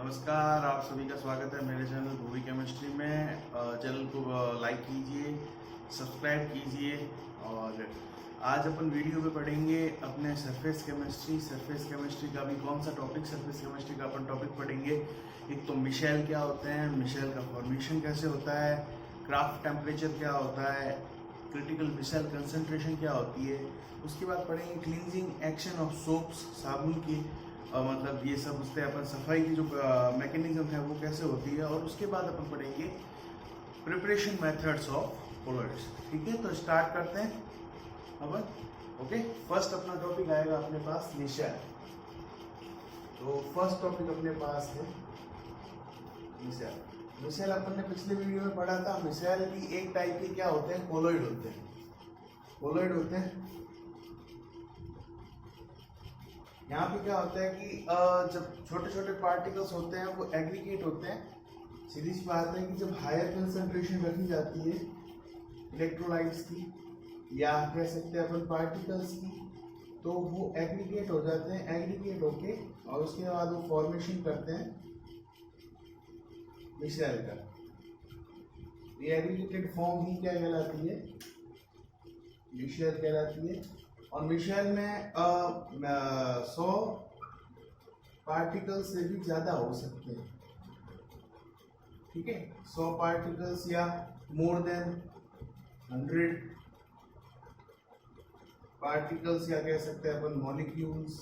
नमस्कार, आप सभी का स्वागत है मेरे चैनल भूवी केमिस्ट्री में। चैनल को लाइक कीजिए, सब्सक्राइब कीजिए। और आज अपन वीडियो में पढ़ेंगे अपने सरफेस केमिस्ट्री का भी कौन सा टॉपिक, सरफेस केमिस्ट्री का अपन टॉपिक पढ़ेंगे। एक तो मिशेल क्या होते हैं, मिशेल का फॉर्मेशन कैसे होता है, क्राफ्ट टेम्परेचर क्या होता है, क्रिटिकल मिशेल कंसंट्रेशन क्या होती है। उसके बाद पढ़ेंगे क्लींजिंग एक्शन ऑफ सोप्स, साबुन की मतलब ये सब उससे अपन सफाई की जो मैकेनिज्म है वो कैसे होती है। और उसके बाद अपन पढ़ेंगे प्रिपरेशन मेथड्स ऑफ कलर्स। ठीक है, तो स्टार्ट करते हैं अपन। ओके, फर्स्ट अपना टॉपिक आएगा अपने पास मिशेल। तो फर्स्ट टॉपिक अपने पास है मिशेल। मिशेल अपन ने पिछले वीडियो में पढ़ा था। मिशेल की एक टाइप के क्या होते हैं, कोलोइड होते हैं। कोलोइड होते हैं। यहाँ पे क्या होता है कि जब छोटे छोटे पार्टिकल्स होते हैं वो एग्रीगेट होते हैं। सीधी सी बात है कि जब हायर कंसंट्रेशन रखी जाती है इलेक्ट्रोलाइट्स की या कह सकते हैं अपन पार्टिकल्स की, तो वो एग्रीगेट हो जाते हैं। एग्रीगेट होके और उसके बाद वो फॉर्मेशन करते हैं मिशेल का। ये एग्रीगेटेड फॉर्म ही क्या कहलाती है, मिशेल कहलाती है। और मिशेल में 100 पार्टिकल से भी ज़्यादा हो सकते हैं। ठीक है, 100 पार्टिकल्स या मोर देन 100 पार्टिकल्स या कह सकते हैं अपन मॉलिक्यूल्स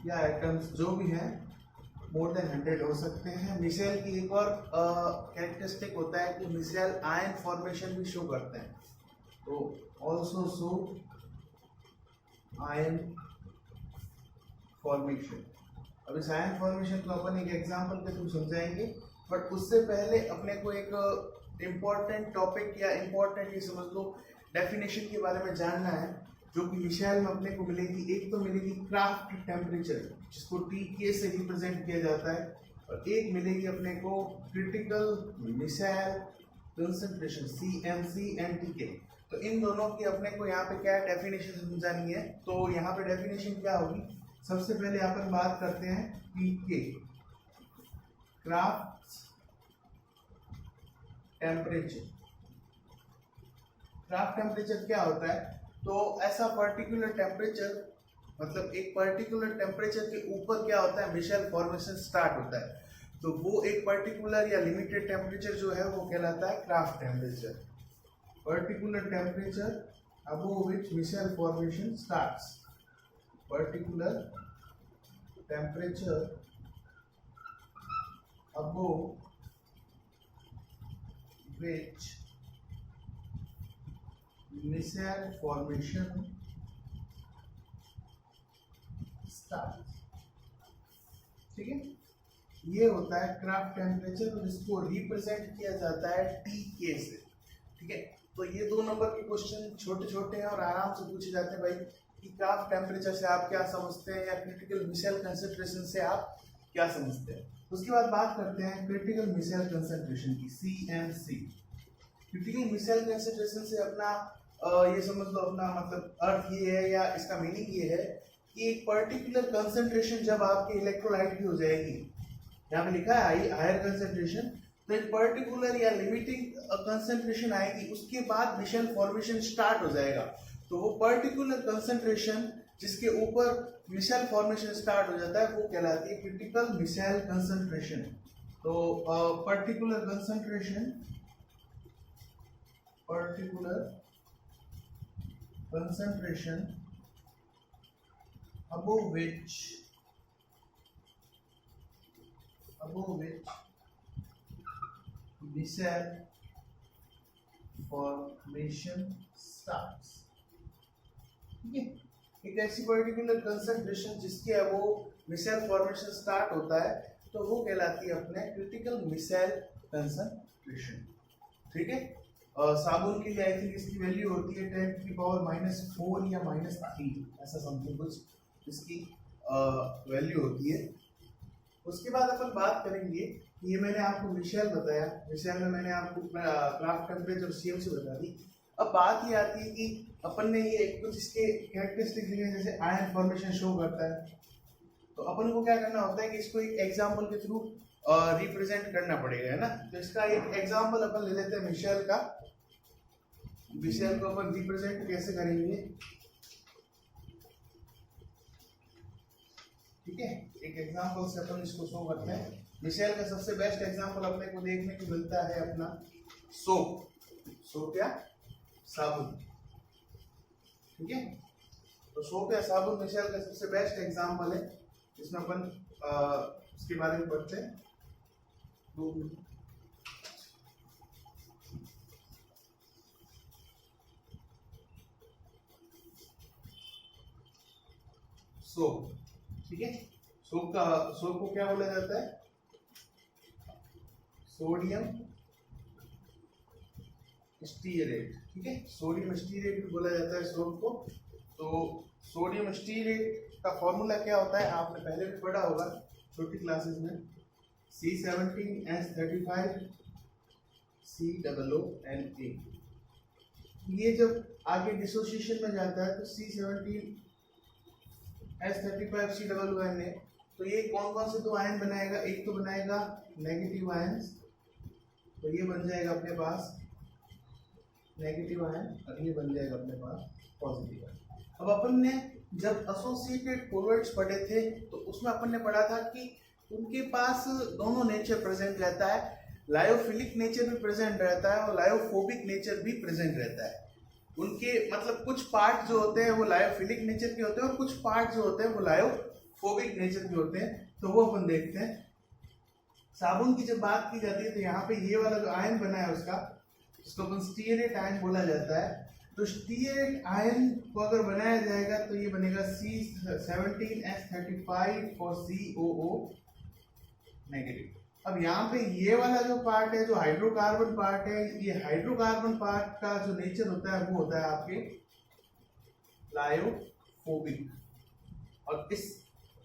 या एटम्स जो भी हैं, मोर देन 100 हो सकते हैं। मिशेल की एक और कैरेक्टरिस्टिक होता है कि मिशेल आयन फॉर्मेशन भी शो करते हैं। तो ऑल्सो शो आयन फॉर्मेशन। अब इस आयन फॉर्मेशन को अपन एक एग्जांपल के थ्रू समझाएंगे, बट उससे पहले अपने को एक इम्पॉर्टेंट टॉपिक या इम्पॉर्टेंट ये समझ लो डेफिनेशन के बारे में जानना है, जो कि मिशेल में अपने को मिलेगी। एक तो मिलेगी क्राफ्ट टेम्परेचर, जिसको TK से रिप्रेजेंट किया जाता है, और एक मिलेगी अपने को critical micelle concentration, CMC and TK। तो इन दोनों की अपने को यहाँ पे क्या डेफिनेशन समझानी है। तो यहाँ पे डेफिनेशन क्या होगी, सबसे पहले अपन बात करते हैं TK, craft temperature. Craft temperature क्या होता है, तो ऐसा पर्टिकुलर टेम्परेचर, मतलब एक पर्टिकुलर टेम्परेचर के ऊपर क्या होता है, मिशेल फॉर्मेशन स्टार्ट होता है। तो वो एक पर्टिकुलर या लिमिटेड टेम्परेचर जो है वो कहलाता है craft temperature. Particular temperature above which Michel formation starts. Particular temperature above which Michel formation starts. ठीक है, ये होता है क्राफ्ट टेम्परेचर, और इसको रिप्रेजेंट किया जाता है TK से। ठीक है, तो ये 2 नंबर के क्वेश्चन छोटे छोटे हैं और आराम से पूछे जाते हैं भाई कि क्राफ्ट टेम्परेचर से आप क्या समझते हैं या क्रिटिकल मिशेल कंसंट्रेशन से आप क्या समझते हैं। उसके बाद बात करते हैं क्रिटिकल मिशेल कंसंट्रेशन की, CMC। क्रिटिकल मिशेल कंसंट्रेशन से अपना ये समझ लो, अपना मतलब अर्थ ये है या इसका मीनिंग ये है कि एक पर्टिकुलर कंसंट्रेशन जब आपके इलेक्ट्रोलाइट की हो जाएगी, यहाँ पे लिखा है हायर कंसंट्रेशन, तो एक पर्टिकुलर या लिमिटिंग कंसंट्रेशन आएगी, उसके बाद मिशेल फॉर्मेशन स्टार्ट हो जाएगा। तो वो पर्टिकुलर कंसंट्रेशन जिसके ऊपर मिशेल फॉर्मेशन स्टार्ट हो जाता है वो कहलाती है क्रिटिकल मिशेल कंसंट्रेशन। तो particular concentration above which Michel formation starts। ठीक है, एक ऐसी पर्टिकुलर कंसंट्रेशन जिसके वो मिशेल फॉर्मेशन स्टार्ट होता है, तो वो कहलाती है अपने क्रिटिकल मिशेल कंसंट्रेशन। ठीक है, साबुन के लिए आई थिंक इसकी वैल्यू होती है 10⁻⁻4 या -3, ऐसा समथिंग कुछ इसकी वैल्यू होती है। उसके बाद अपन बात करेंगे, ये मैंने आपको मिशेल बताया, मिशेल में मैंने आपको क्राफ्ट टेम्परेचर CMC बता दी। अब बात ये आती है कि अपन ने ये कुछ इसके कैरेक्टरिस्टिक लिए, जैसे आयन फॉर्मेशन शो करता है, तो अपन को क्या करना होता है कि इसको एक एग्जाम्पल के थ्रू रिप्रेजेंट करना पड़ेगा, है ना। तो इसका एक एग्जाम्पल अपन ले लेते हैं मिशेल का। मिशेल को अपन रिप्रेजेंट कैसे करेंगे, ठीक है। एक एग्जाम्पल से अपन इसको शो करते हैं। मिशेल का सबसे बेस्ट एग्जाम्पल अपने को देखने को मिलता है अपना सोप। सोप या साबुन, ठीक है। तो सोप या साबुन मिशेल का सबसे बेस्ट एग्जाम्पल है, जिसमें अपन उसके बारे में पढ़ते हैं। सोप, ठीक है। सोप को क्या बोला जाता है, सोडियम स्टीयरेट, ठीक है। सोडियम स्टीयरेट भी बोला जाता है सोप को। तो सोडियम स्टीयरेट का फॉर्मूला क्या होता है, आपने पहले भी पढ़ा होगा छोटी क्लासेस में, C17H35 COONA। ये जब आगे डिसोसिएशन में जाता है तो C17H35 COONA, तो ये कौन कौन से दो आयन बनाएगा, एक तो बनाएगा नेगेटिव आयंस, तो ये बन जाएगा अपने पास नेगेटिव आयन, और ये बन जाएगा अपने पास पॉजिटिव आयन। अब अपन ने जब एसोसिएटेड कोवलेंट्स पढ़े थे तो उसमें अपन ने पढ़ा था कि उनके पास दोनों नेचर प्रेजेंट रहता है, लायोफिलिक नेचर भी प्रेजेंट रहता है और लायोफोबिक नेचर भी प्रेजेंट रहता है। उनके मतलब कुछ पार्ट जो होते हैं वो लायोफिलिक नेचर के होते हैं और कुछ पार्ट जो होते हैं वो लायोफोबिक नेचर के होते हैं। तो वो अपन देखते हैं। साबुन की जब बात की जाती है तो यहाँ पे ये वाला जो आयन बना है उसका, जिसको अपन स्टीयरेट आयन बोला जाता है, तो स्टीयरेट आयन को अगर बनाया जाएगा तो ये बनेगा C17H35 और COO नेगेटिव। अब यहाँ पे ये वाला जो पार्ट है, जो हाइड्रोकार्बन पार्ट है, ये हाइड्रोकार्बन पार्ट का जो नेचर होता है वो होता है आपके लायोफोबिक, और इस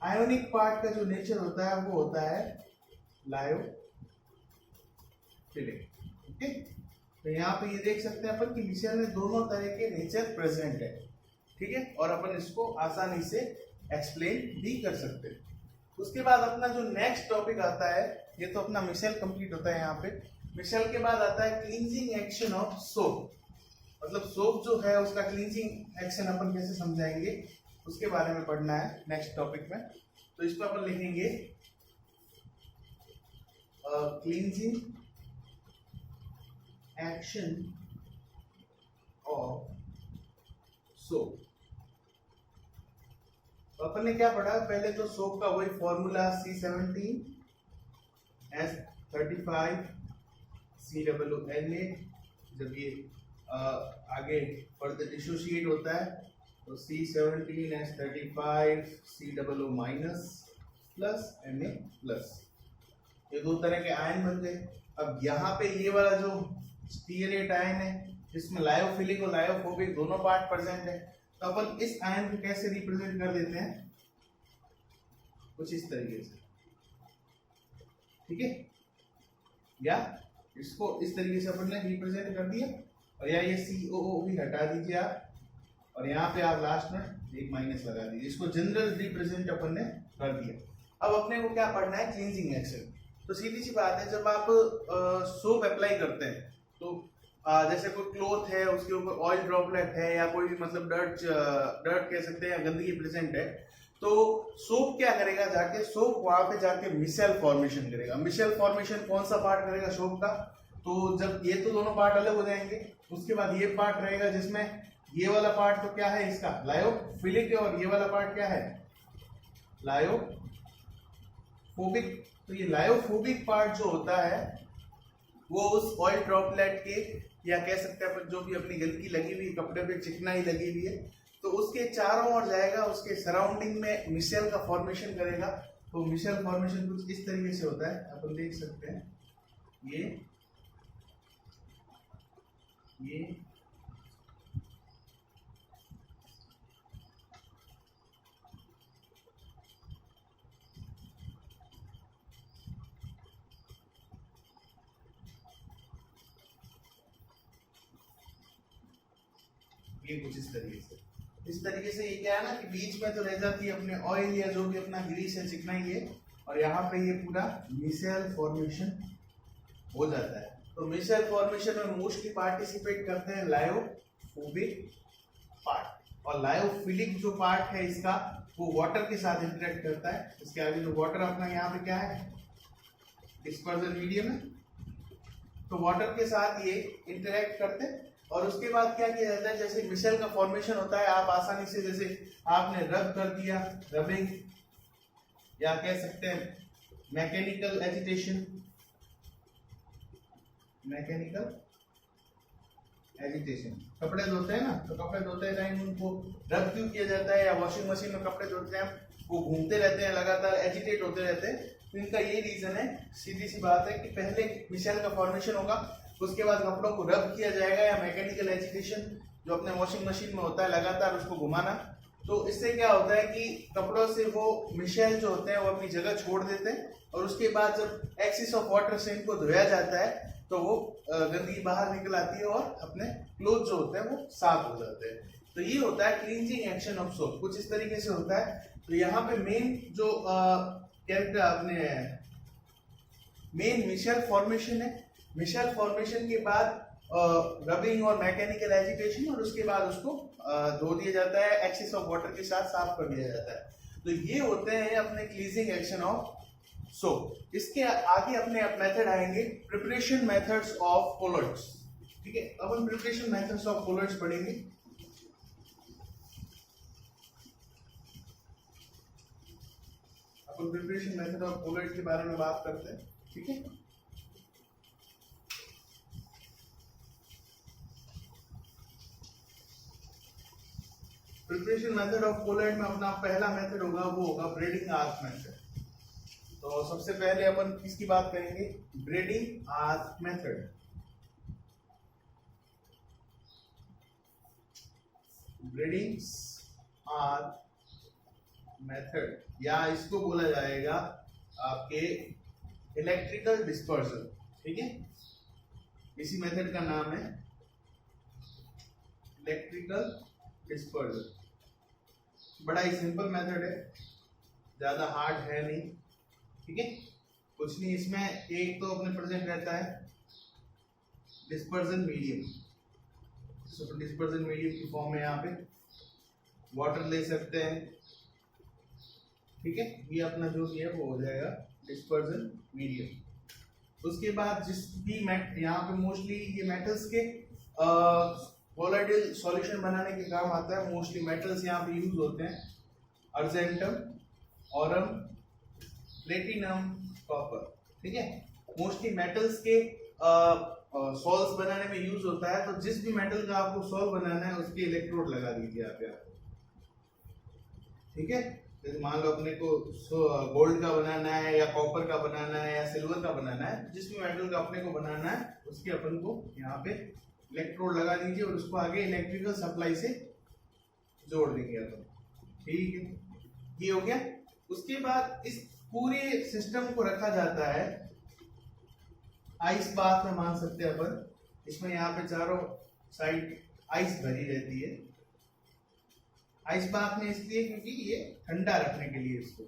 आयोनिक पार्ट का जो नेचर होता है वो होता है लायोफिलिक, ठीक है। तो यहाँ पे ये देख सकते हैं अपन कि मिशेल में दोनों तरह के नेचर प्रेजेंट है, ठीक है, और अपन इसको आसानी से एक्सप्लेन भी कर सकते हैं। उसके बाद अपना जो नेक्स्ट टॉपिक आता है, ये तो अपना मिशेल कंप्लीट होता है यहाँ पे। मिशेल के बाद आता है क्लींजिंग एक्शन ऑफ सोप, मतलब सोप जो है उसका क्लींजिंग एक्शन अपन कैसे समझाएंगे उसके बारे में पढ़ना है नेक्स्ट टॉपिक में। तो इस पर अपन लिखेंगे क्लींजिंग एक्शन ऑफ सोप। तो अपन ने क्या पढ़ा, पहले तो सोप का वही फॉर्मूला C17H35 COONA। जब ये आगे फर्दर डिसोसिएट होता है तो C17H35 COO minus plus Na plus, ये दो तरह के आयन बन गए। अब यहाँ पे ये वाला जो स्टीयरेट आयन है जिसमें लायोफिलिक और लायोफोबिक दोनों पार्ट प्रेजेंट है, तो अपन इस आयन को कैसे रिप्रेजेंट कर देते हैं, कुछ इस तरीके से, ठीक है। या इसको इस तरीके से अपन ने रिप्रेजेंट कर दिया, और या ये COO भी हटा दीजिए आप, और यहाँ पे आप लास्ट में एक माइनस लगा दीजिए। इसको जनरल रिप्रेजेंट अपन ने कर दिया। अब अपने को क्या पढ़ना है, क्लींजिंग एक्शन। तो सीधी सी बात है, जब आप सोप अप्लाई करते हैं तो जैसे कोई क्लोथ है उसके ऊपर ऑयल ड्रॉपलेट है या कोई मतलब डर्ट कह सकते हैं, गंदगी प्रेजेंट है, तो सोप क्या करेगा, जाके सोप वहां पे जाके मिशेल फॉर्मेशन करेगा। मिशेल फॉर्मेशन कौन सा पार्ट करेगा सोप का, तो जब ये तो दोनों पार्ट अलग हो जाएंगे, उसके बाद ये पार्ट रहेगा जिसमें ये वाला पार्ट तो क्या है इसका लायोफिलिक है, और ये वाला पार्ट क्या है लायोफोबिक। तो ये लायोफोबिक पार्ट जो होता है वो उस ऑयल ड्रॉपलेट के, या कह सकते हैं जो भी अपनी गंदगी लगी हुई कपड़े पे चिकनाई लगी हुई है, तो उसके चारों ओर जाएगा, उसके सराउंडिंग में मिशेल का फॉर्मेशन करेगा। तो मिशेल फॉर्मेशन कुछ इस तरीके से होता है, अपन देख सकते हैं ये कुछ इस तरीके से। इस तरीके से ये क्या है ना कि बीच में तो रह जाती है अपने ऑयल या जो भी अपना ग्रीस है चिकनाई है, और यहाँ पे ये पूरा मिसेल फॉर्मेशन हो जाता है। तो मिसेल फॉर्मेशन में मोस्टली पार्टिसिपेट करते हैं लायोफोबिक पार्ट, और लायोफिलिक जो पार्ट है इसका वो वाटर के साथ इंटरेक्ट करता है। इसके आगे जो वाटर अपना यहाँ पे क्या है, डिस्पर्जन मीडियम है, तो वाटर के साथ ये इंटरेक्ट करते हैं। और उसके बाद क्या किया जाता है, जैसे मिसेल का फॉर्मेशन होता है, आप आसानी से जैसे आपने रब कर दिया, रबिंग, या कह सकते हैं मैकेनिकल एजिटेशन, मैकेनिकल एजिटेशन। कपड़े धोते हैं ना, तो कपड़े धोते टाइम उनको रब क्यों किया जाता है, या वॉशिंग मशीन में कपड़े धोते हैं वो घूमते रहते हैं, लगातार एजिटेट होते रहते हैं, तो इनका ये रीजन है, सीधी सी बात है कि पहले मिसेल का फॉर्मेशन होगा, उसके बाद कपड़ों को रब किया जाएगा, या मैकेनिकल एजिटेशन जो अपने वॉशिंग मशीन में होता है लगातार उसको घुमाना। तो इससे क्या होता है कि कपड़ों से वो मिसेल जो होते हैं वो अपनी जगह छोड़ देते हैं, और उसके बाद जब एक्सिस ऑफ वाटर से इनको धोया जाता है तो वो गंदगी बाहर निकल आती है और अपने क्लोथ जो होते हैं वो साफ हो जाते हैं। तो ये होता है क्लींजिंग एक्शन ऑफ सोप, कुछ इस तरीके से होता है। तो यहाँ पे मेन जो कैरेक्टर अपने मेन मिसेल फॉर्मेशन है, मिसेल फॉर्मेशन के बाद रबिंग और मैकेनिकल एजिटेशन, और उसके बाद उसको धो दिया जाता है, एक्सेस ऑफ वाटर के साथ साफ कर दिया जाता है। तो ये होते हैं अपने क्लींजिंग एक्शन ऑफ सोप। इसके आगे अपने मेथड आएंगे प्रिपरेशन मेथड्स ऑफ कोलर्ट्स। ठीक है, अपन प्रिपरेशन मेथड्स ऑफ कोलर्ट्स पढ़ेंगे। अपन प्रिपरेशन मेथड ऑफ कोलर्ट्स के बारे में बात करते हैं। ठीक है, प्रिपरेशन मेथड ऑफ कोलर्ट में अपना पहला मेथड होगा वो होगा ब्रेडिंग आर्क मेथड। तो सबसे पहले अपन किसकी बात करेंगे, braiding arc method. Braiding arc method, या इसको बोला जाएगा आपके इलेक्ट्रिकल डिस्पर्जन। ठीक है, इसी मेथड का नाम है इलेक्ट्रिकल डिस्पर्जन। बड़ा ही सिंपल मेथड है, ज्यादा हार्ड है नहीं। ठीक है, कुछ नहीं, इसमें एक तो अपने प्रेजेंट रहता है डिस्पर्जन मीडियम। डिस्पर्जन मीडियम की फॉर्म में यहाँ पे वाटर ले सकते हैं। ठीक है, ये अपना जो भी है वो हो जाएगा डिस्पर्जन मीडियम। उसके बाद जिस भी यहाँ पे मोस्टली ये मेटल्स के वोलेटाइल सॉल्यूशन बनाने के काम आता है। मोस्टली मेटल्स यहाँ पे यूज होते हैं, अर्जेंटम, ऑरम, प्लेटिनम, कॉपर। ठीक है, मोस्टली मेटल्स के सॉल्व्स बनाने में यूज होता है। तो जिस भी मेटल का आपको सॉल्व बनाना है उसके इलेक्ट्रोड लगा दीजिए आप यहाँ। ठीक है, जैसे मान लो अपने को गोल्ड का बनाना है, या कॉपर का बनाना है, या सिल्वर का बनाना है, जिस भी मेटल का अपने को बनाना है उसके अपन को यहाँ पे इलेक्ट्रोड लगा दीजिए, और उसको आगे इलेक्ट्रिकल सप्लाई से जोड़ देंगे अपन। ठीक है, ये हो गया। उसके बाद इस पूरे सिस्टम को रखा जाता है आइस बाथ में, मान सकते हैं अपन। इसमें यहाँ पे चारों साइड आइस भरी रहती है। आइस बाथ में इसलिए क्योंकि ये ठंडा रखने के लिए। इसको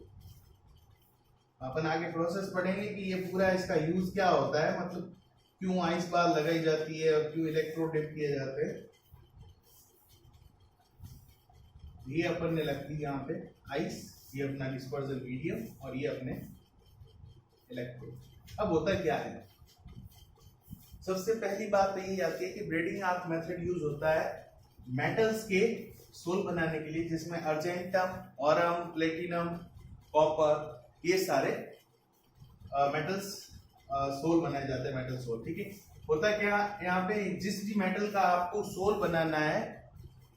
अपन आगे प्रोसेस पढ़ेंगे कि ये पूरा इसका यूज क्या होता है, मतलब क्यों आइस बाथ लगाई जाती है और क्यों इलेक्ट्रोड डिप किए जाते हैं। ये अपन ने रख दी यहाँ पे आइस, ये अपना डिस्पर्जन मीडियम, और ये अपने इलेक्ट्रोड। अब होता क्या है, सबसे पहली बात तो यही आती है कि ब्रेडिंग आर्क मेथड यूज होता है मेटल्स के सोल बनाने के लिए, जिसमें अर्जेंटम, ऑरम, प्लेटिनम, कॉपर, ये सारे मेटल्स सोल बनाए जाते हैं, मेटल सोल। ठीक है, होता क्या यहाँ पे, जिस भी मेटल का आपको सोल बनाना है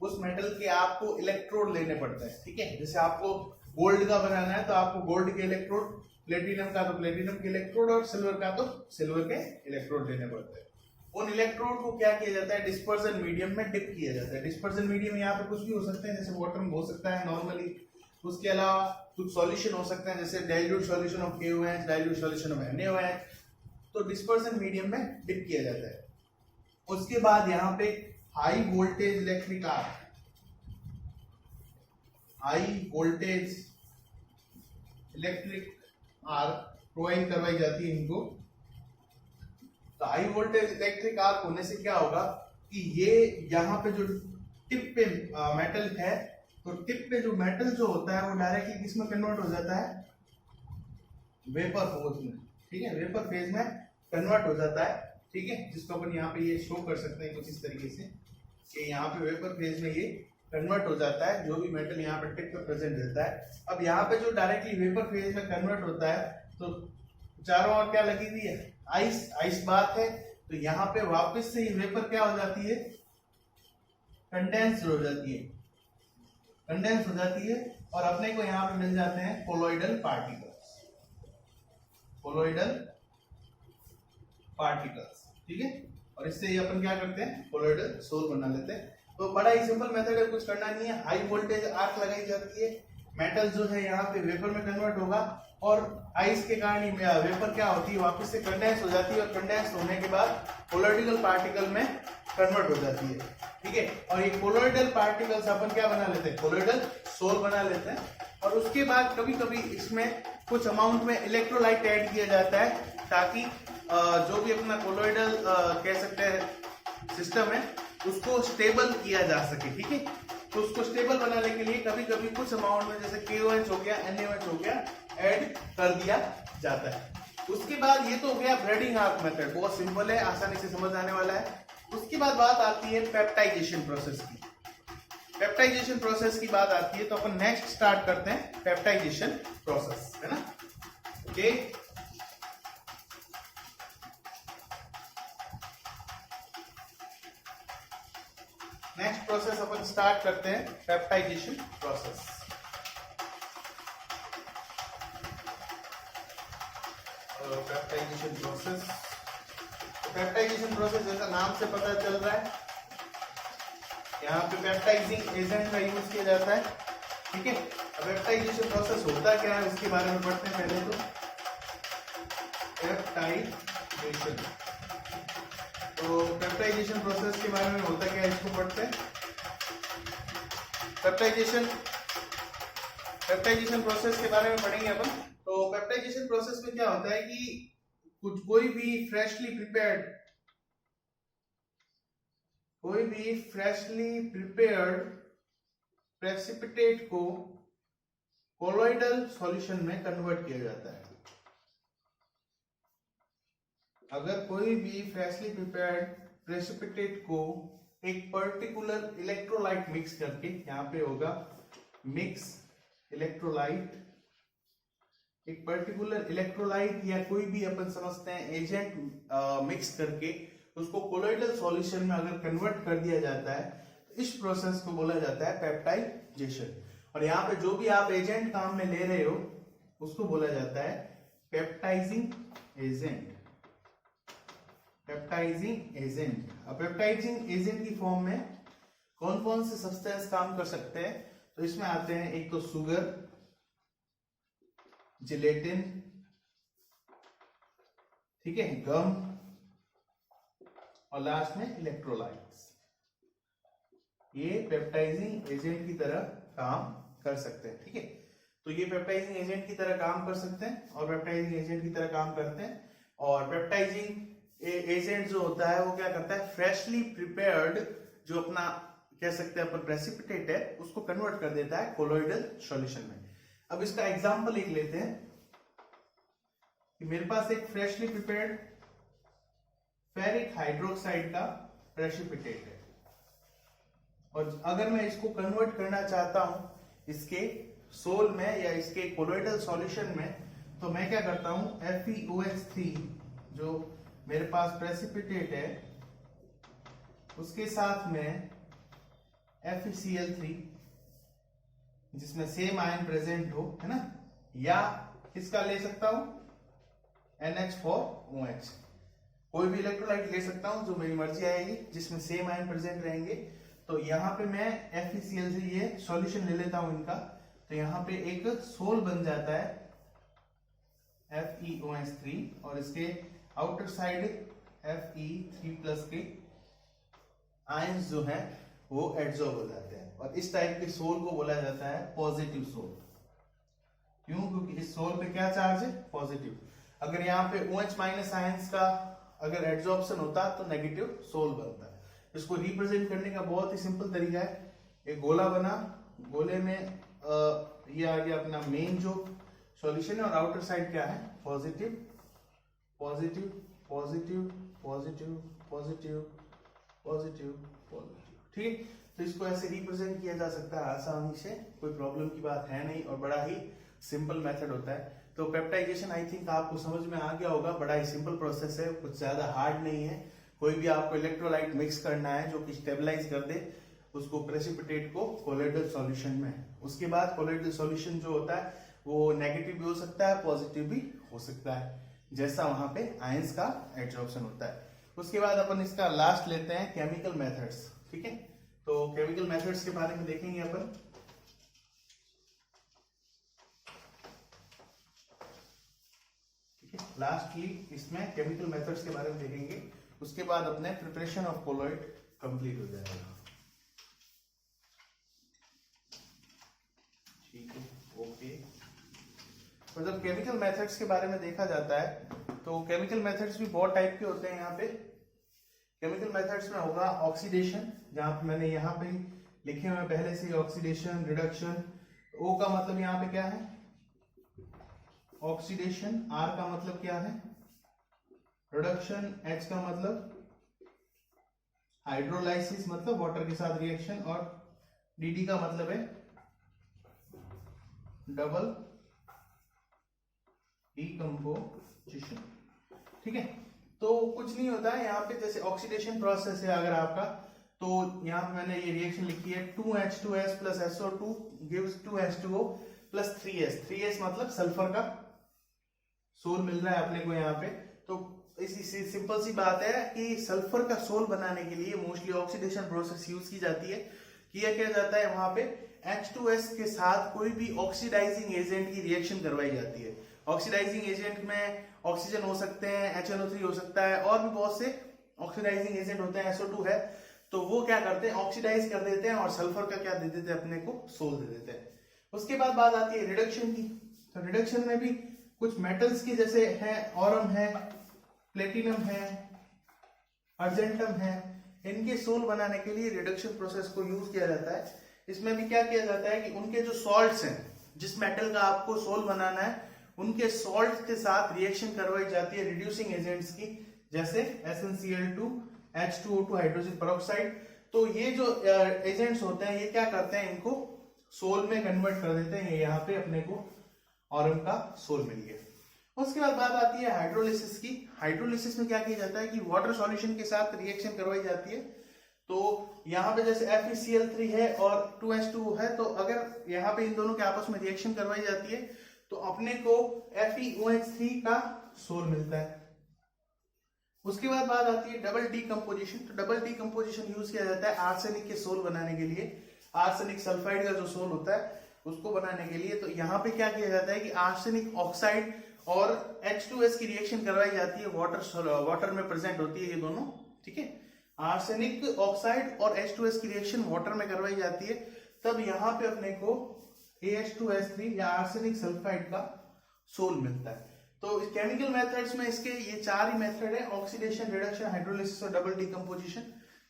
उस मेटल के आपको इलेक्ट्रोड लेने पड़ते हैं। ठीक है, जैसे आपको गोल्ड का बनाना है तो आपको गोल्ड के इलेक्ट्रोड, प्लेटिनम का तो प्लेटिनम के इलेक्ट्रोड, और सिल्वर का तो सिल्वर के इलेक्ट्रोड लेने पड़ते हैं। उन इलेक्ट्रोड को क्या किया जाता है, डिस्पर्जन मीडियम में डिप किया जाता है। डिस्पर्जन मीडियम यहाँ पे कुछ भी हो सकते हैं, जैसे वाटर में हो सकता है नॉर्मली, उसके अलावा कुछ सॉल्यूशन हो सकते हैं, जैसे dilute solution of KOH, dilute solution of NaOH। तो डिस्पर्जन मीडियम में डिप किया जाता है। उसके बाद यहाँ पे high voltage electric arc, high voltage electric arc provide करवाई जाती है इनको। तो हाई वोल्टेज इलेक्ट्रिक आर्क होने से क्या होगा कि ये यहाँ पे जो टिप पे मेटल है, तो टिप पे जो मेटल जो होता है वो डायरेक्टली किसमें कन्वर्ट हो जाता है, वेपर फेज में। ठीक है, वेपर फेज में कन्वर्ट हो जाता है। ठीक है, जिसको अपन यहाँ पे ये शो कर सकते हैं कुछ इस तरीके से कि यहाँ पे वेपर फेज में ये कन्वर्ट हो जाता है, जो भी मेटल यहाँ पे टिप पे प्रेजेंट रहता है। अब यहाँ पे जो डायरेक्टली वेपर फेज में कन्वर्ट होता है, तो चारों ओर क्या लगी हुई है, आइस, आइस बात है। तो यहाँ पे वापस से ये वेपर क्या हो जाती है, कंडेंस हो जाती है, कंडेंस हो जाती है, और अपने को यहाँ पे मिल जाते हैं कोलोइडल पार्टिकल्स, कोलोइडल पार्टिकल्स। ठीक है, और इससे ये अपन क्या करते हैं, कोलोइडल सोल बना लेते हैं। तो बड़ा ही सिंपल मेथड है, कुछ करना नहीं है। हाई वोल्टेज आर्क लगाई जाती है, मेटल जो है यहाँ पे वेपर में कन्वर्ट होगा, और आइस के कारण वेपर क्या होती है, वापस से कंडेंस हो जाती है, और कंडेंस होने के बाद कोलोइडल पार्टिकल में कन्वर्ट हो जाती है। ठीक है, और ये कोलोइडल पार्टिकल्स अपन क्या बना लेते हैं, कोलोइडल सोल बना लेते हैं। और उसके बाद कभी कभी इसमें कुछ अमाउंट में इलेक्ट्रोलाइट ऐड किया जाता है, ताकि जो भी अपना कोलोइडल कह सकते हैं सिस्टम है, उसको स्टेबल किया जा सके। ठीक है, तो उसको स्टेबल बनाने के लिए कभी कभी कुछ अमाउंट में जैसे KOH हो गया, NaOH हो गया, ऐड कर दिया जाता है। उसके बाद ये तो हो गया ब्रेडिंग आर्क मेथड, बहुत सिंपल है, आसानी से समझ आने वाला है। उसके बाद बात आती है पेप्टाइजेशन प्रोसेस की। पेप्टाइजेशन प्रोसेस की बात आती है, तो अपन नेक्स्ट स्टार्ट करते हैं पेप्टाइजेशन प्रोसेस, है ना। ओके, नेक्स्ट प्रोसेस अपन स्टार्ट करते हैं peptization process. Peptization process, peptization process जैसा नाम से पता चल रहा है, यहाँ पे पेप्टाइजिंग एजेंट का यूज किया जाता है। ठीक है, पेप्टाइजेशन प्रोसेस होता क्या है उसके बारे में पढ़ते हैं पहले। तो पेप्टाइजेशन, तो पेप्टाइजेशन प्रोसेस के बारे में होता क्या है, इसको पढ़ते हैं। पेप्टाइजेशन प्रोसेस के बारे में पढ़ेंगे अपन। तो पेप्टाइजेशन प्रोसेस में क्या होता है कि कोई भी फ्रेशली प्रिपेयर्ड प्रेसिपिटेट को कोलोइडल सॉल्यूशन में कन्वर्ट किया जाता है। अगर कोई भी फ्रेशली प्रिपेयर्ड प्रेसिपिटेट को एक पर्टिकुलर इलेक्ट्रोलाइट मिक्स करके, यहाँ पे होगा मिक्स इलेक्ट्रोलाइट, एक पर्टिकुलर इलेक्ट्रोलाइट या कोई भी अपन समझते हैं एजेंट मिक्स करके उसको कोलोइडल सॉल्यूशन में अगर कन्वर्ट कर दिया जाता है, तो इस प्रोसेस को बोला जाता है पेप्टाइजेशन। और यहाँ पे जो भी आप एजेंट काम में ले रहे हो उसको बोला जाता है पेप्टाइजिंग एजेंट, पेप्टाइजिंग एजेंट। अब पेप्टाइजिंग एजेंट की फॉर्म में कौन कौन से सब्सटेंस काम कर सकते हैं, तो इसमें आते हैं एक तो शुगर, जिलेटिन, ठीक है, गम, और लास्ट में इलेक्ट्रोलाइट्स। ये पेप्टाइजिंग एजेंट की तरह काम कर सकते हैं। ठीक है, तो ये पेप्टाइजिंग एजेंट की तरह काम कर सकते हैं और पेप्टाइजिंग एजेंट की तरह काम करते हैं। और पेप्टाइजिंग एजेंट जो होता है वो क्या करता है, फ्रेशली प्रिपेयर्ड जो अपना कह सकते हैं अपन प्रेसिपिटेट है उसको कन्वर्ट कर देता है कोलोइडल सॉल्यूशन में। अब इसका एग्जांपल एक लेते हैं कि मेरे पास एक फ्रेशली प्रिपेयर्ड फेरिक हाइड्रोक्साइड का प्रेसिपिटेट है, और अगर मैं इसको कन्वर्ट करना चाहता हूं इसके सोल में या इसके कोलोइडल सॉल्यूशन में, तो मैं क्या करता हूं, FeOH3 जो मेरे पास प्रेसिपिटेट है उसके साथ में FeCl3 जिसमें सेम आयन प्रेजेंट हो, है ना, या इसका ले सकता हूं NH4OH, कोई भी इलेक्ट्रोलाइट ले सकता हूं जो मेरी मर्जी आएगी जिसमें सेम आयन प्रेजेंट रहेंगे। तो यहाँ पे मैं FeCl3 ये सॉल्यूशन ले लेता हूं इनका, तो यहाँ पे एक सोल बन जाता है FeOH3 और इसके आउटर साइड Fe3+ के आयंस जो है वो एड्सॉर्ब हो जाते हैं। और इस टाइप के सोल को बोला जाता है पॉजिटिव सोल। क्यों? क्योंकि इस सोल पे क्या चार्ज है? पॉजिटिव। अगर यहाँ पे OH माइनस आयंस का अगर एड्सॉर्प्शन होता तो नेगेटिव सोल बनता है। इसको रिप्रेजेंट करने का बहुत ही सिंपल तरीका है। एक गोला बना, गोले में ये आ गया अपना मेन जो सॉल्यूशन है और आउटर साइड क्या है? Positive positive positive positive positive positive positive. ठीक है, तो इसको ऐसे रिप्रेजेंट किया जा सकता है आसानी से, कोई प्रॉब्लम की बात है नहीं और बड़ा ही सिंपल मेथड होता है। तो पेप्टाइजेशन आई थिंक आपको समझ में आ गया होगा, बड़ा ही सिंपल प्रोसेस है, कुछ ज्यादा हार्ड नहीं है। कोई भी आपको इलेक्ट्रोलाइट मिक्स करना है जो कि स्टेबलाइज कर दे उसको प्रेसिपिटेट को कोलोइडल सॉल्यूशन में। उसके बाद कोलोइडल सॉल्यूशन जो होता है वो नेगेटिव भी हो सकता है, पॉजिटिव भी हो सकता है, जैसा वहां पे आयंस का एड्सॉर्प्शन होता है। उसके बाद अपन इसका लास्ट लेते हैं केमिकल मेथड्स। ठीक है, तो केमिकल मेथड्स के बारे में देखेंगे अपन। ठीक है, लास्टली इसमें केमिकल मेथड्स के बारे में देखेंगे। उसके बाद अपने प्रिपरेशन ऑफ कोलोइड कंप्लीट हो जाएगा। ठीक है, ओके। तो जब केमिकल मेथड्स के बारे में देखा जाता है तो केमिकल मेथड्स भी बहुत टाइप के होते हैं। यहाँ पे केमिकल मेथड्स में होगा ऑक्सीडेशन, जहां पे मैंने यहाँ पे लिखे हुए पहले से ऑक्सीडेशन, रिडक्शन। O का मतलब यहाँ पे क्या है? ऑक्सीडेशन। R का मतलब क्या है? रिडक्शन। H का मतलब हाइड्रोलाइसिस, मतलब वाटर के साथ रिएक्शन। और DD का मतलब है डबल डिकम्पोजिशन। ठीक है, तो कुछ नहीं होता है यहाँ पे। जैसे ऑक्सीडेशन प्रोसेस है अगर आपका, तो यहाँ पे मैंने ये रिएक्शन लिखी है 2H2S plus SO2 gives 2H2O plus 3S। 3S मतलब सल्फर का सोल मिल रहा है अपने को यहाँ पे। तो इसी सिंपल सी बात है कि सल्फर का सोल बनाने के लिए मोस्टली ऑक्सीडेशन प्रोसेस यूज की जाती है। किया क्या जाता है वहां पे H2S के साथ कोई भी ऑक्सीडाइजिंग एजेंट की रिएक्शन करवाई जाती है। ऑक्सीडाइजिंग एजेंट में ऑक्सीजन हो सकते हैं, HNO3 हो सकता है, और भी बहुत से ऑक्सीडाइजिंग एजेंट होते हैं, SO2 है। तो वो क्या करते हैं? ऑक्सीडाइज कर देते हैं और सल्फर का क्या दे देते हैं अपने को? सोल दे देते हैं। उसके बाद बात आती है रिडक्शन की। तो रिडक्शन में भी कुछ मेटल्स की जैसे है ऑरम है, प्लेटिनम है, अर्जेंटम है, इनके सोल बनाने के लिए रिडक्शन प्रोसेस को यूज किया जाता है। इसमें भी क्या किया जाता है कि उनके जो सॉल्ट्स हैं, जिस मेटल का आपको सोल बनाना है, उनके सॉल्ट के साथ रिएक्शन करवाई जाती है रिड्यूसिंग एजेंट्स की, जैसे SnCl2, H2O2 हाइड्रोजन पेरोक्साइड। तो ये जो एजेंट्स होते हैं ये क्या करते हैं? इनको सोल में कन्वर्ट कर देते हैं। यहाँ पे अपने को ऑरम का सोल मिल गया। उसके बाद बात आती है हाइड्रोलिसिस की। हाइड्रोलिसिस में क्या किया जाता है कि वाटर सॉल्यूशन के साथ रिएक्शन करवाई जाती है। तो यहाँ पे जैसे FeCl3 है और 2H2O है, तो अगर यहाँ पे इन दोनों के आपस में रिएक्शन करवाई जाती है तो अपने को FeOH3 का सोल मिलता है। उसके बाद बात आती है डबल डीकम्पोजिशन। तो डबल डीकम्पोजिशन यूज किया जाता है आर्सेनिक के सोल बनाने के लिए। आर्सेनिक सल्फाइड का जो सोल होता है उसको बनाने के लिए। तो यहाँ पे क्या किया जाता है कि आर्सेनिक ऑक्साइड और H2S की रिएक्शन करवाई जाती है, वाटर में प्रेजेंट होती है ये दोनों। ठीक है, आर्सेनिक ऑक्साइड और H2S की रिएक्शन वाटर में करवाई जाती है, तब यहाँ पे अपने को AH2S3 या आर्सेनिक सल्फाइड का सोल मिलता है। तो केमिकल मेथड्स में इसके ये चार ही मेथड है, ऑक्सीडेशन, रिडक्शन, हाइड्रोलिसिस और डबल डीकम्पोजिशन,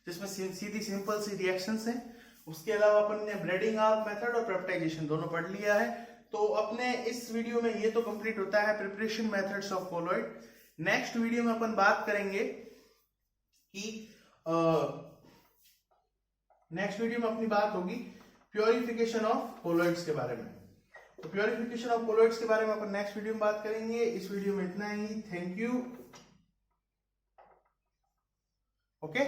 जिसमें सीधी सिंपल सी रिएक्शंस हैं। उसके अलावा अपन ने ब्रेडिंग ऑफ मेथड और पेप्टाइजेशन दोनों पढ़ लिया है। तो अपने इस वीडियो में ये तो कंप्लीट होता है preparation methods of colloid. Next video में अपन बात करेंगे कि नेक्स्ट वीडियो में अपनी बात होगी प्योरिफिकेशन ऑफ कोलोइड्स के बारे में। तो प्योरिफिकेशन ऑफ कोलोइड्स के बारे में अपन नेक्स्ट वीडियो में बात करेंगे। इस वीडियो में इतना ही। Thank you. ओके।